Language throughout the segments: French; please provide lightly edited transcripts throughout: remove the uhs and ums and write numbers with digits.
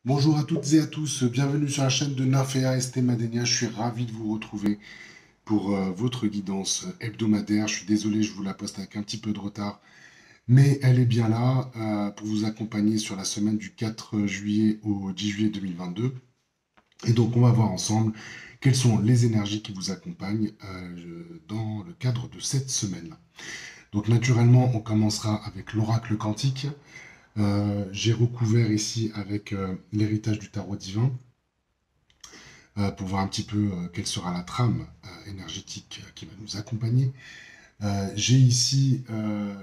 Bonjour à toutes et à tous, bienvenue sur la chaîne de Nymphéa ST Madenia. Je suis ravi de vous retrouver pour votre guidance hebdomadaire. Je suis désolé, je vous la poste avec un petit peu de retard, mais elle est bien là pour vous accompagner sur la semaine du 4 juillet au 10 juillet 2022. Et donc, on va voir ensemble quelles sont les énergies qui vous accompagnent dans le cadre de cette semaine. Donc, naturellement, on commencera avec l'oracle quantique. J'ai recouvert ici avec l'héritage du tarot divin pour voir un petit peu quelle sera la trame énergétique qui va nous accompagner. J'ai ici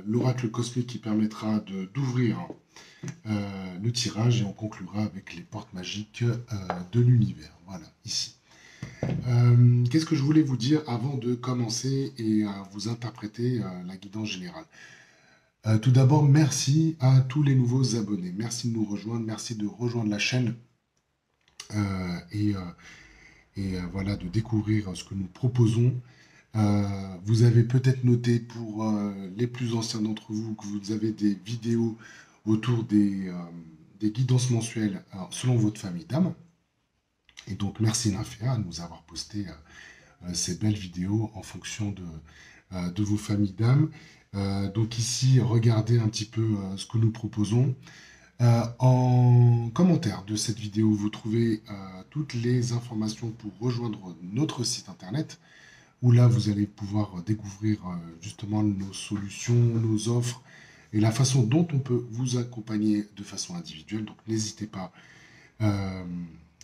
l'oracle cosmique qui permettra d'ouvrir le tirage et on conclura avec les portes magiques de l'univers. Voilà, ici. Qu'est-ce que je voulais vous dire avant de commencer et vous interpréter la guidance générale? Tout d'abord, merci à tous les nouveaux abonnés. Merci de nous rejoindre, merci de rejoindre la chaîne euh, et, euh, voilà, de découvrir ce que nous proposons. Vous avez peut-être noté pour les plus anciens d'entre vous que vous avez des vidéos autour des guidances mensuelles selon votre famille d'âme. Et donc, merci Nymphéa de nous avoir posté ces belles vidéos en fonction de vos familles d'âme. Donc ici, regardez un petit peu ce que nous proposons. En commentaire de cette vidéo, vous trouvez toutes les informations pour rejoindre notre site internet, où là, vous allez pouvoir découvrir justement nos solutions, nos offres et la façon dont on peut vous accompagner de façon individuelle. Donc, n'hésitez pas, euh,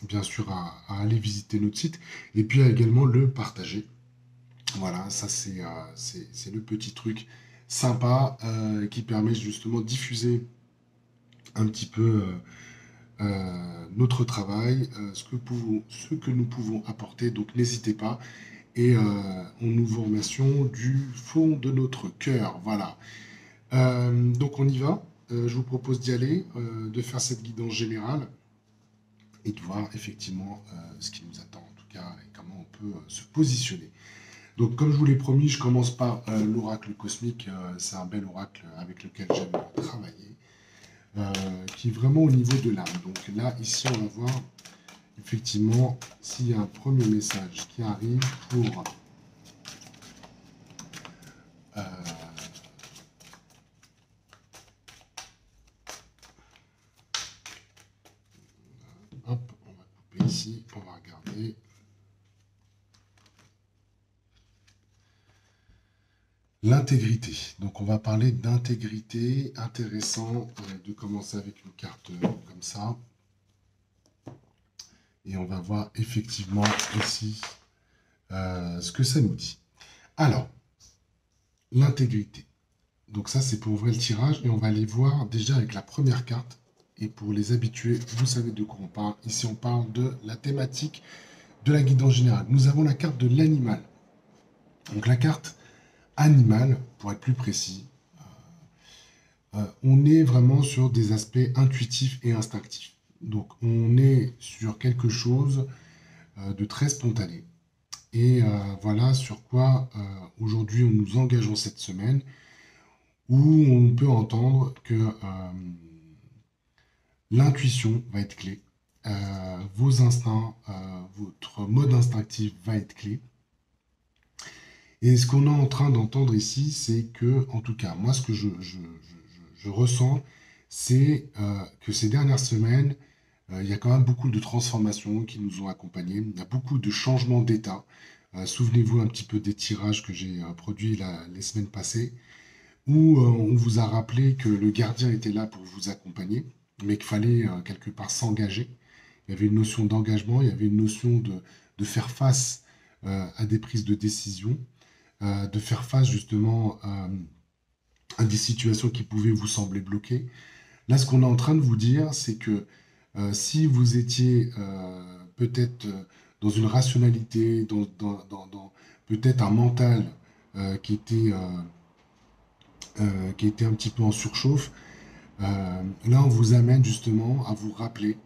bien sûr, à aller visiter notre site et puis à également le partager. Voilà, ça c'est le petit truc sympa qui permet justement de diffuser un petit peu notre travail, ce que nous pouvons apporter. Donc n'hésitez pas et on nous vous remercions du fond de notre cœur. Voilà. Donc on y va. Je vous propose d'y aller, de faire cette guidance générale et de voir effectivement ce qui nous attend en tout cas et comment on peut se positionner. Donc, comme je vous l'ai promis, je commence par l'oracle cosmique. C'est un bel oracle avec lequel j'aime travailler, qui est vraiment au niveau de l'âme. Donc là, ici, on va voir effectivement s'il y a un premier message qui arrive pour euh, hop, on va couper ici, on va regarder. L'intégrité. Donc, on va parler d'intégrité. Intéressant de commencer avec une carte comme ça. Et on va voir effectivement ici ce que ça nous dit. Alors, l'intégrité. Donc ça, c'est pour ouvrir le tirage. Et on va aller voir déjà avec la première carte. Et pour les habitués, vous savez de quoi on parle. Ici, on parle de la thématique de la guidance générale. Nous avons la carte de l'animal. Donc la carte animal, pour être plus précis, on est vraiment sur des aspects intuitifs et instinctifs. Donc on est sur quelque chose de très spontané. Et voilà sur quoi aujourd'hui on nous engageons cette semaine, où on peut entendre que l'intuition va être clé, vos instincts, votre mode instinctif va être clé. Et ce qu'on est en train d'entendre ici, c'est que, en tout cas, moi, ce que je ressens, c'est que ces dernières semaines, il y a quand même beaucoup de transformations qui nous ont accompagnés. Il y a beaucoup de changements d'état. Souvenez-vous un petit peu des tirages que j'ai produits les semaines passées, où on vous a rappelé que le gardien était là pour vous accompagner, mais qu'il fallait quelque part s'engager. Il y avait une notion d'engagement, il y avait une notion de faire face à des prises de décision, de faire face justement à des situations qui pouvaient vous sembler bloquées. Là, ce qu'on est en train de vous dire, c'est que si vous étiez peut-être dans une rationalité, dans peut-être un mental qui était un petit peu en surchauffe, là, on vous amène justement à vous rappeler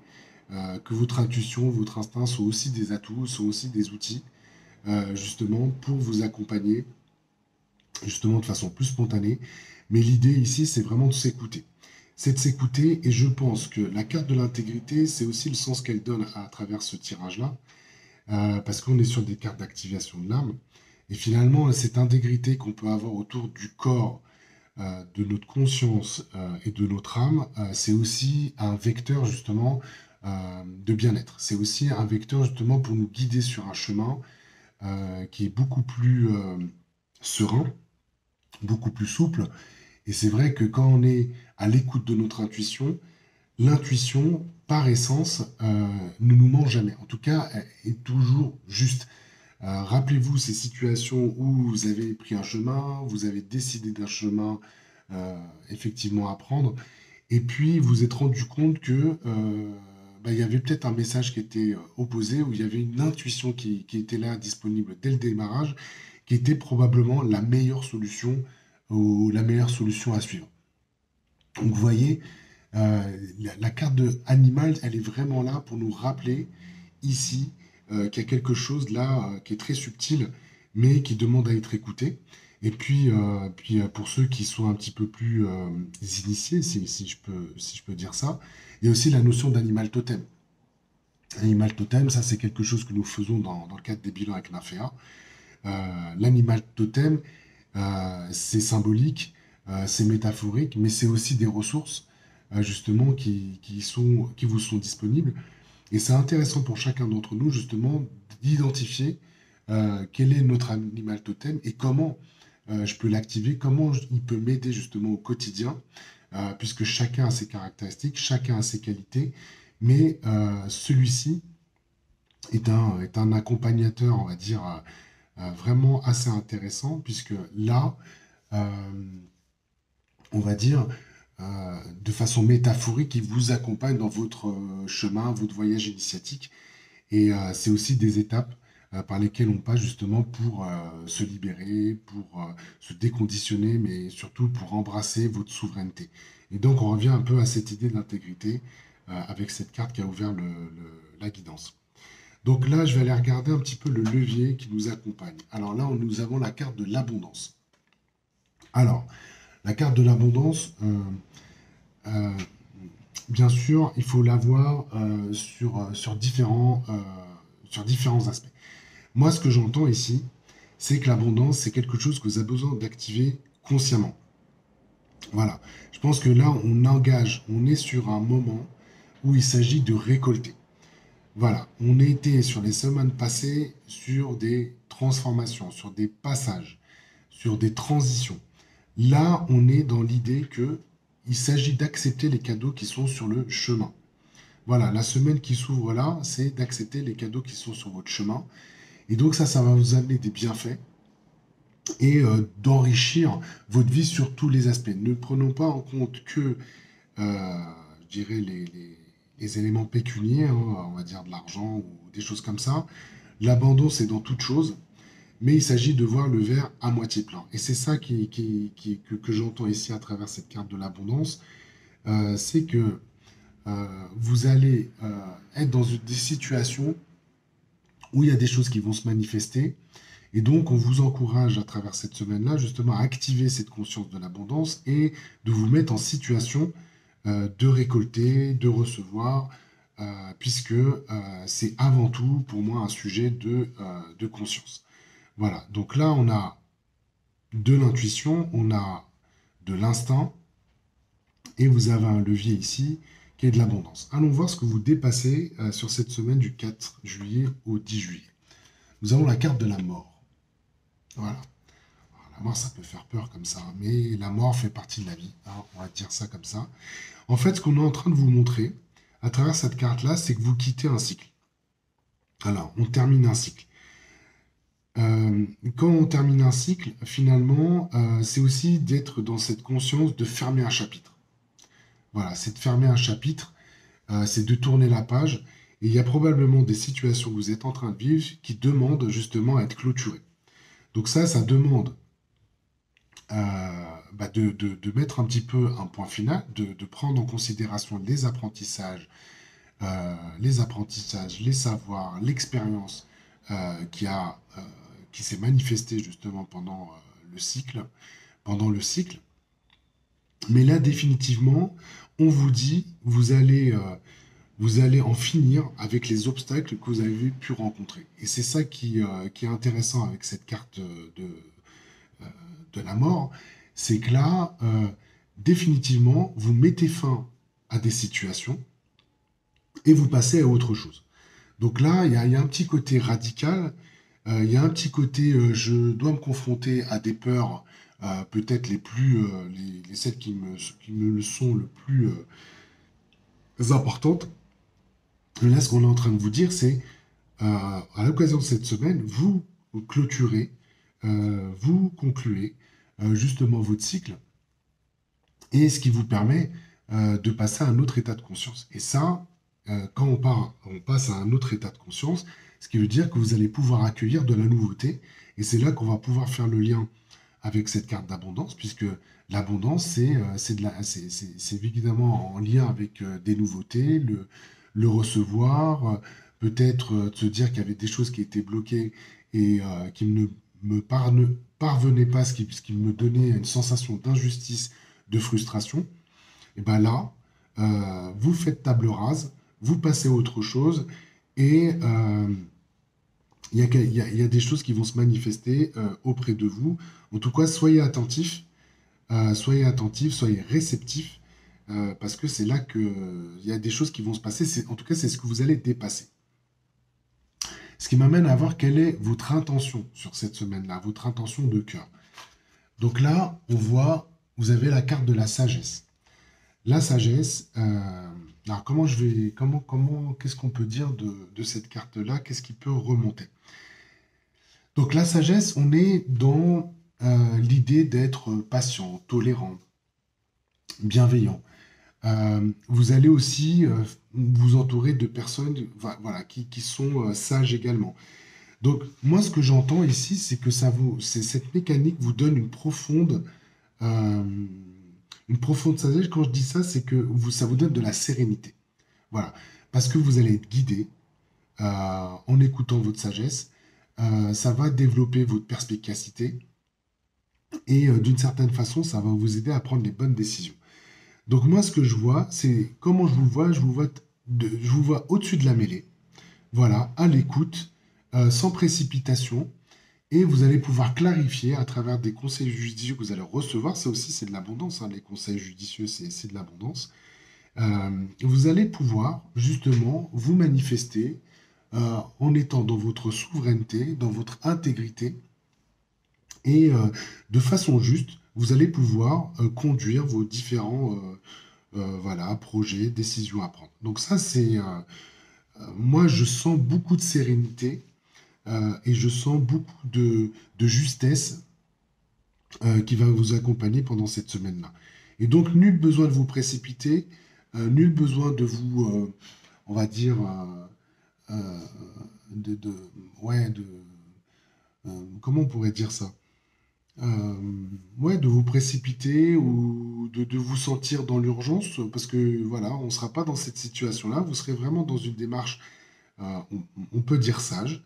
que votre intuition, votre instinct sont aussi des atouts, sont aussi des outils, justement, pour vous accompagner, justement, de façon plus spontanée. Mais l'idée ici, c'est vraiment de s'écouter. c'est de s'écouter. Et je pense que la carte de l'intégrité, c'est aussi le sens qu'elle donne à travers ce tirage-là, parce qu'on est sur des cartes d'activation de l'âme. Et finalement, cette intégrité qu'on peut avoir autour du corps, de notre conscience et de notre âme, c'est aussi un vecteur justement de bien-être. C'est aussi un vecteur justement pour nous guider sur un chemin qui est beaucoup plus serein, beaucoup plus souple. Et c'est vrai que quand on est à l'écoute de notre intuition, l'intuition, par essence, ne nous ment jamais. En tout cas, elle est toujours juste. Rappelez-vous ces situations où vous avez pris un chemin, vous avez décidé d'un chemin effectivement à prendre, et puis vous vous êtes rendu compte que il y avait peut-être un message qui était opposé, où il y avait une intuition qui était là, disponible dès le démarrage, qui était probablement la meilleure solution ou la meilleure solution à suivre. Donc vous voyez, la carte de animal, elle est vraiment là pour nous rappeler ici qu'il y a quelque chose là qui est très subtil, mais qui demande à être écouté. Et puis pour ceux qui sont un petit peu plus initiés, si je peux dire ça, il y a aussi la notion d'animal totem. Animal totem, ça c'est quelque chose que nous faisons dans le cadre des bilans avec Nafea. L'animal totem, c'est symbolique, c'est métaphorique, mais c'est aussi des ressources justement qui vous sont disponibles. Et c'est intéressant pour chacun d'entre nous justement d'identifier quel est notre animal totem et comment je peux l'activer, comment il peut m'aider justement au quotidien, puisque chacun a ses caractéristiques, chacun a ses qualités, mais celui-ci est un accompagnateur, on va dire, vraiment assez intéressant, puisque là, euh, on va dire, de façon métaphorique, il vous accompagne dans votre chemin, votre voyage initiatique. Et c'est aussi des étapes par lesquelles on passe justement pour se libérer, pour se déconditionner, mais surtout pour embrasser votre souveraineté. Et donc on revient un peu à cette idée d'intégrité avec cette carte qui a ouvert la guidance. Donc là, je vais aller regarder un petit peu le levier qui nous accompagne. Alors là, nous avons la carte de l'abondance. Alors, la carte de l'abondance, euh, bien sûr, il faut la voir sur différents aspects. Moi, ce que j'entends ici, c'est que l'abondance, c'est quelque chose que vous avez besoin d'activer consciemment. Voilà. Je pense que là, on est sur un moment où il s'agit de récolter. Voilà. On était sur les semaines passées sur des transformations, sur des passages, sur des transitions. Là, on est dans l'idée que il s'agit d'accepter les cadeaux qui sont sur le chemin. Voilà, la semaine qui s'ouvre là, c'est d'accepter les cadeaux qui sont sur votre chemin. Et donc ça va vous amener des bienfaits et d'enrichir votre vie sur tous les aspects. Ne prenons pas en compte que, je dirais, les éléments pécuniaires, hein, on va dire de l'argent ou des choses comme ça. L'abandon, c'est dans toute chose, mais il s'agit de voir le verre à moitié plein. Et c'est ça que j'entends ici à travers cette carte de l'abondance, c'est que vous allez être dans des situations où il y a des choses qui vont se manifester. Et donc, on vous encourage à travers cette semaine-là, justement, à activer cette conscience de l'abondance et de vous mettre en situation de récolter, de recevoir, puisque c'est avant tout, pour moi, un sujet de conscience. Voilà, donc là, on a de l'intuition, on a de l'instinct, et vous avez un levier ici qui est de l'abondance. Allons voir ce que vous dépassez sur cette semaine du 4 juillet au 10 juillet. Nous avons la carte de la mort. Voilà. Alors, la mort, ça peut faire peur comme ça, mais la mort fait partie de la vie. Hein, on va dire ça comme ça. En fait, ce qu'on est en train de vous montrer à travers cette carte-là, c'est que vous quittez un cycle. Alors, on termine un cycle. Quand on termine un cycle, finalement, c'est aussi d'être dans cette conscience de fermer un chapitre. Voilà, c'est de fermer un chapitre, c'est de tourner la page. Et il y a probablement des situations que vous êtes en train de vivre qui demandent justement à être clôturées. Donc ça demande de mettre un petit peu un point final, de prendre en considération les apprentissages, les savoirs, l'expérience qui s'est manifestée justement pendant le cycle, Mais là, définitivement, on vous dit, vous allez en finir avec les obstacles que vous avez pu rencontrer. Et c'est ça qui est intéressant avec cette carte de la mort, c'est que là, définitivement, vous mettez fin à des situations et vous passez à autre chose. Donc là, il y a un petit côté radical, il y a un petit côté je dois me confronter à des peurs, peut-être celles qui me le sont le plus importantes. Et là, ce qu'on est en train de vous dire, c'est à l'occasion de cette semaine, vous clôturez, vous concluez justement votre cycle et ce qui vous permet de passer à un autre état de conscience. Et ça, quand on passe à un autre état de conscience, ce qui veut dire que vous allez pouvoir accueillir de la nouveauté. Et c'est là qu'on va pouvoir faire le lien avec cette carte d'abondance, puisque l'abondance, c'est évidemment en lien avec des nouveautés, le recevoir, peut-être se dire qu'il y avait des choses qui étaient bloquées et qui ne parvenaient pas, ce qui me donnait une sensation d'injustice, de frustration. Et bien là, vous faites table rase, vous passez à autre chose et il y a des choses qui vont se manifester auprès de vous. En tout cas, soyez attentifs, soyez réceptifs, parce que c'est là qu'il y a des choses qui vont se passer. En tout cas, c'est ce que vous allez dépasser. Ce qui m'amène à voir quelle est votre intention sur cette semaine-là, votre intention de cœur. Donc là, on voit, vous avez la carte de la sagesse. La sagesse, alors qu'est-ce qu'on peut dire de cette carte-là? Qu'est-ce qui peut remonter? Donc la sagesse, on est dans l'idée d'être patient, tolérant, bienveillant. Vous allez aussi vous entourer de personnes voilà, qui sont sages également. Donc moi, ce que j'entends ici, c'est que cette mécanique vous donne euh, une profonde sagesse. Quand je dis ça, c'est que ça vous donne de la sérénité. Voilà. Parce que vous allez être guidé en écoutant votre sagesse. Ça va développer votre perspicacité et d'une certaine façon, ça va vous aider à prendre les bonnes décisions. Donc moi, ce que je vois, c'est comment je vous vois. Je vous vois au-dessus de la mêlée, voilà, à l'écoute, sans précipitation, et vous allez pouvoir clarifier à travers des conseils judicieux que vous allez recevoir. Ça aussi, c'est de l'abondance, hein. Les conseils judicieux, c'est de l'abondance. Vous allez pouvoir justement vous manifester en étant dans votre souveraineté, dans votre intégrité, et de façon juste, vous allez pouvoir conduire vos différents voilà, projets, décisions à prendre. Donc ça, moi, je sens beaucoup de sérénité et je sens beaucoup de justesse qui va vous accompagner pendant cette semaine-là. Et donc, nul besoin de vous précipiter, nul besoin de vous, on va dire, euh, de, ouais, comment on pourrait dire ça? Ouais, de vous précipiter ou de vous sentir dans l'urgence, parce que voilà, on ne sera pas dans cette situation-là, vous serez vraiment dans une démarche, on peut dire sage,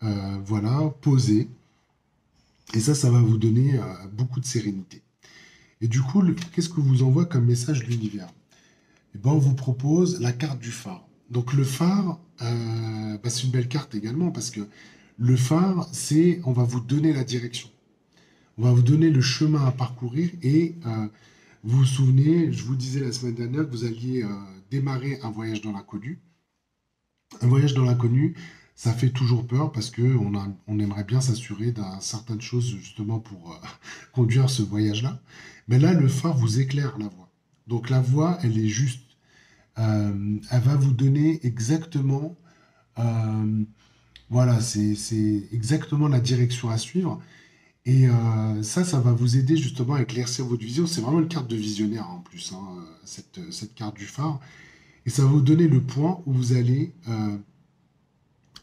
voilà, posée, et ça va vous donner beaucoup de sérénité. Et du coup, qu'est-ce que vous envoie comme message l'univers? Eh ben, on vous propose la carte du phare. Donc le phare, c'est une belle carte également, parce que le phare, on va vous donner la direction. On va vous donner le chemin à parcourir et vous vous souvenez, je vous disais la semaine dernière que vous alliez démarrer un voyage dans l'inconnu. Un voyage dans l'inconnu, ça fait toujours peur parce que on aimerait bien s'assurer d'un certaines choses justement pour conduire ce voyage-là. Mais là, le phare vous éclaire la voie. Donc la voie, elle est juste. Elle va vous donner exactement, euh, voilà, c'est exactement la direction à suivre. Et ça va vous aider justement à éclaircir votre vision. C'est vraiment une carte de visionnaire en plus, hein, cette carte du phare. Et ça va vous donner le point où vous allez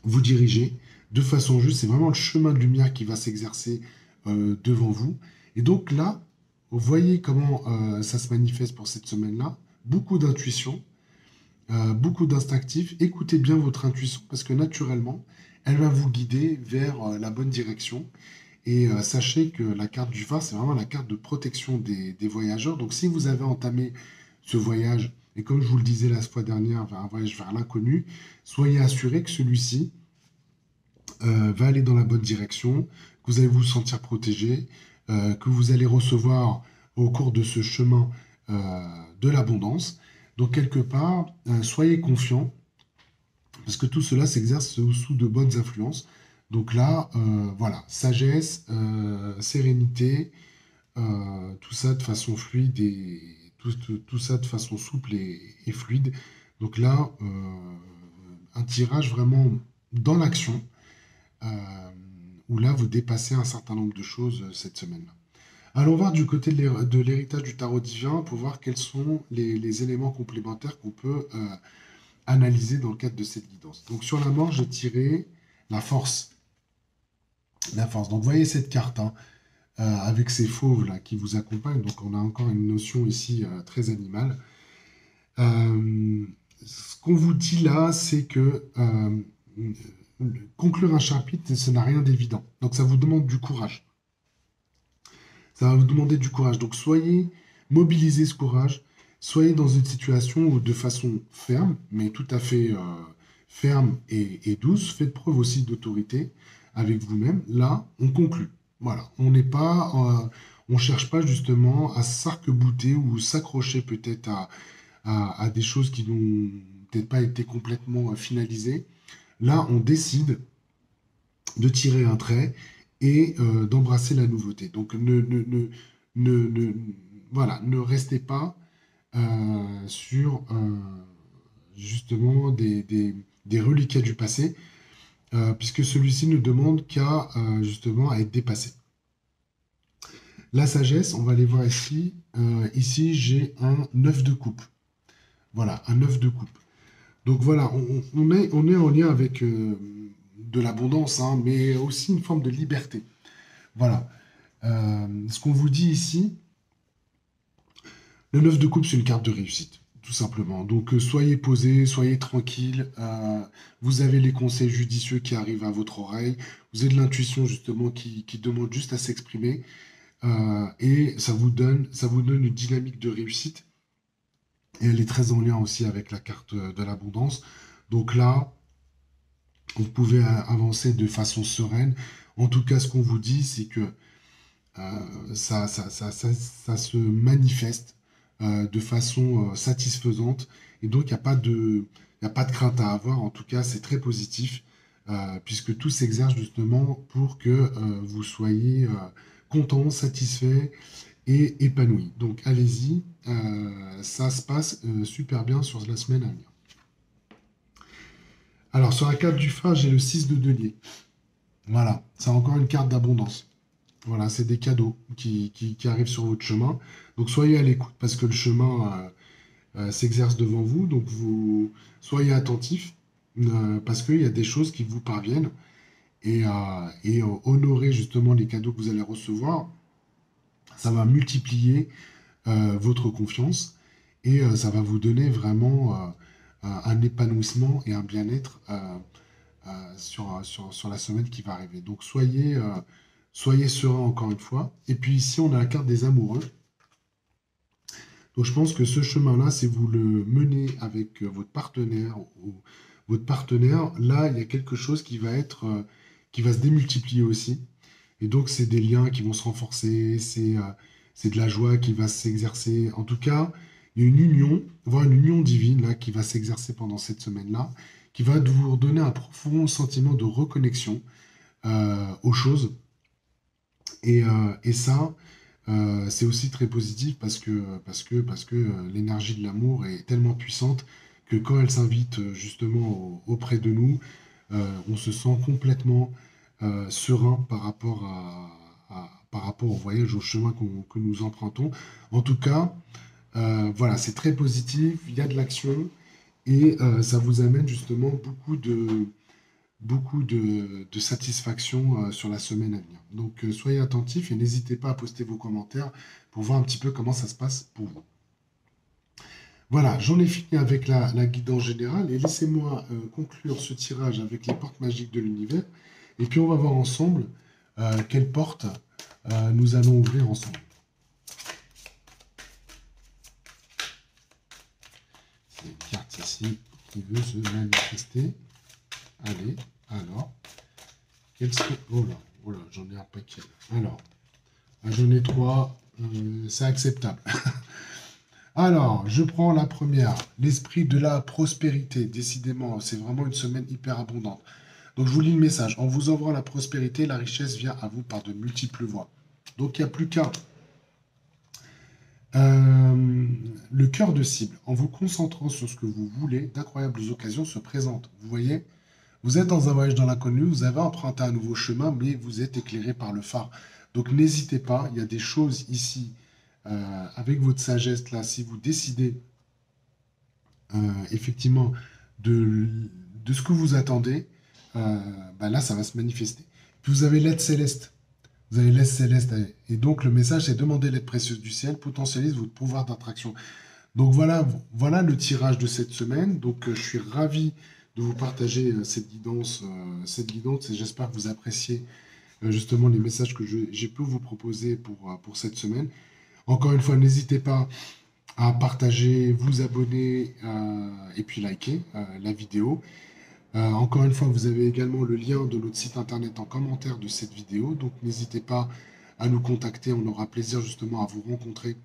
vous diriger de façon juste. C'est vraiment le chemin de lumière qui va s'exercer devant vous. Et donc là, vous voyez comment ça se manifeste pour cette semaine-là. Beaucoup d'intuition, beaucoup d'instinctif. Écoutez bien votre intuition parce que naturellement, elle va vous guider vers la bonne direction. Et sachez que la carte du phare, c'est vraiment la carte de protection des voyageurs. Donc si vous avez entamé ce voyage, et comme je vous le disais la fois dernière, vers un voyage vers l'inconnu, soyez assurés que celui-ci va aller dans la bonne direction, que vous allez vous sentir protégé, que vous allez recevoir au cours de ce chemin de l'abondance. Donc quelque part, soyez confiants, parce que tout cela s'exerce sous de bonnes influences. Donc là, voilà, sagesse, sérénité, tout ça de façon fluide et tout ça de façon souple et fluide. Donc là, un tirage vraiment dans l'action, euh, où là, vous dépassez un certain nombre de choses cette semaine-là. Allons voir du côté de l'héritage du tarot divin pour voir quels sont les éléments complémentaires qu'on peut analyser dans le cadre de cette guidance. Donc sur la mort, j'ai tiré la force. La force. Donc vous voyez cette carte, hein, avec ces fauves là qui vous accompagnent. Donc on a encore une notion ici très animale. Ce qu'on vous dit là, c'est que conclure un chapitre, ce n'a rien d'évident. Donc ça vous demande du courage. Ça va vous demander du courage. Donc soyez, mobilisez ce courage, soyez dans une situation où de façon ferme, mais tout à fait ferme et douce, faites preuve aussi d'autorité avec vous-même. Là, on conclut. Voilà, on n'est pas, on cherche pas justement à s'arc-bouter ou s'accrocher peut-être à des choses qui n'ont peut-être pas été complètement finalisées. Là, on décide de tirer un trait et d'embrasser la nouveauté. Donc ne- voilà, ne restez pas sur justement des reliquats du passé, puisque celui-ci ne demande qu'à justement à être dépassé. La sagesse, on va aller voir ici. Ici, j'ai un 9 de coupe. Voilà, un 9 de coupe. Donc voilà, on est en lien avec de l'abondance, hein, mais aussi une forme de liberté. Voilà. Ce qu'on vous dit ici, le 9 de coupe, c'est une carte de réussite, tout simplement. Donc soyez posé, soyez tranquille. Vous avez les conseils judicieux qui arrivent à votre oreille. Vous avez de l'intuition, justement, qui demande juste à s'exprimer. Et ça vous donne une dynamique de réussite. Et elle est très en lien aussi avec la carte de l'abondance. Donc là, vous pouvez avancer de façon sereine. En tout cas, ce qu'on vous dit, c'est que ça se manifeste de façon satisfaisante. Et donc, il n'y a pas de crainte à avoir. En tout cas, c'est très positif, puisque tout s'exerce justement pour que vous soyez content, satisfait et épanoui. Donc, allez-y. Ça se passe super bien sur la semaine à venir. Alors, sur la carte du phare, j'ai le 6 de denier. Voilà, c'est encore une carte d'abondance. Voilà, c'est des cadeaux qui arrivent sur votre chemin. Donc soyez à l'écoute parce que le chemin s'exerce devant vous. Donc vous soyez attentifs parce qu'il y a des choses qui vous parviennent et honorer justement les cadeaux que vous allez recevoir. Ça va multiplier votre confiance et ça va vous donner vraiment un épanouissement et un bien-être sur la semaine qui va arriver. Donc soyez serein encore une fois. Et puis ici, on a la carte des amoureux. Donc je pense que ce chemin-là, si vous le menez avec votre partenaire ou votre partenaire, là, il y a quelque chose qui va se démultiplier aussi. Et donc, c'est des liens qui vont se renforcer, c'est de la joie qui va s'exercer. En tout cas, il y a une union, voire une union divine là, qui va s'exercer pendant cette semaine-là, qui va vous donner un profond sentiment de reconnexion aux choses. Et ça, c'est aussi très positif parce que l'énergie de l'amour est tellement puissante que quand elle s'invite justement auprès de nous, on se sent complètement serein par rapport au voyage, au chemin que nous empruntons. En tout cas, voilà, c'est très positif, il y a de l'action et ça vous amène justement beaucoup de satisfaction sur la semaine à venir. Donc soyez attentifs et n'hésitez pas à poster vos commentaires pour voir un petit peu comment ça se passe pour vous. Voilà, j'en ai fini avec la guidance générale et laissez-moi conclure ce tirage avec les portes magiques de l'univers. Et puis on va voir ensemble quelle porte nous allons ouvrir ensemble. C'est une carte ici qui veut se manifester. Allez, alors, quels sont... Oh là, j'en ai un paquet. Alors, j'en ai 3, c'est acceptable. Alors, je prends la première, l'esprit de la prospérité. Décidément, c'est vraiment une semaine hyper abondante. Donc, je vous lis le message. En vous envoyant la prospérité, la richesse vient à vous par de multiples voies. Donc, il n'y a plus qu'un. Le cœur de cible. En vous concentrant sur ce que vous voulez, d'incroyables occasions se présentent. Vous voyez, vous êtes dans un voyage dans l'inconnu, vous avez emprunté un nouveau chemin, mais vous êtes éclairé par le phare. Donc, n'hésitez pas, il y a des choses ici, avec votre sagesse, là, si vous décidez effectivement de, de ce que vous attendez, là, ça va se manifester. Puis vous avez l'aide céleste. Vous avez l'aide céleste. Et donc, le message, c'est demander l'aide précieuse du ciel, potentialise votre pouvoir d'attraction. Donc, voilà le tirage de cette semaine. Donc, je suis ravi de vous partager cette guidance, et j'espère que vous appréciez justement les messages que j'ai pu vous proposer pour cette semaine. Encore une fois, n'hésitez pas à partager, vous abonner et puis liker la vidéo. Encore une fois, vous avez également le lien de notre site internet en commentaire de cette vidéo, donc n'hésitez pas à nous contacter, on aura plaisir justement à vous rencontrer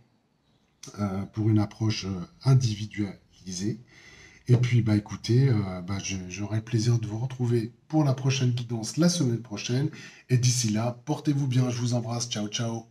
pour une approche individualisée. Et puis, écoutez, j'aurai le plaisir de vous retrouver pour la prochaine guidance la semaine prochaine. Et d'ici là, portez-vous bien, je vous embrasse, ciao, ciao.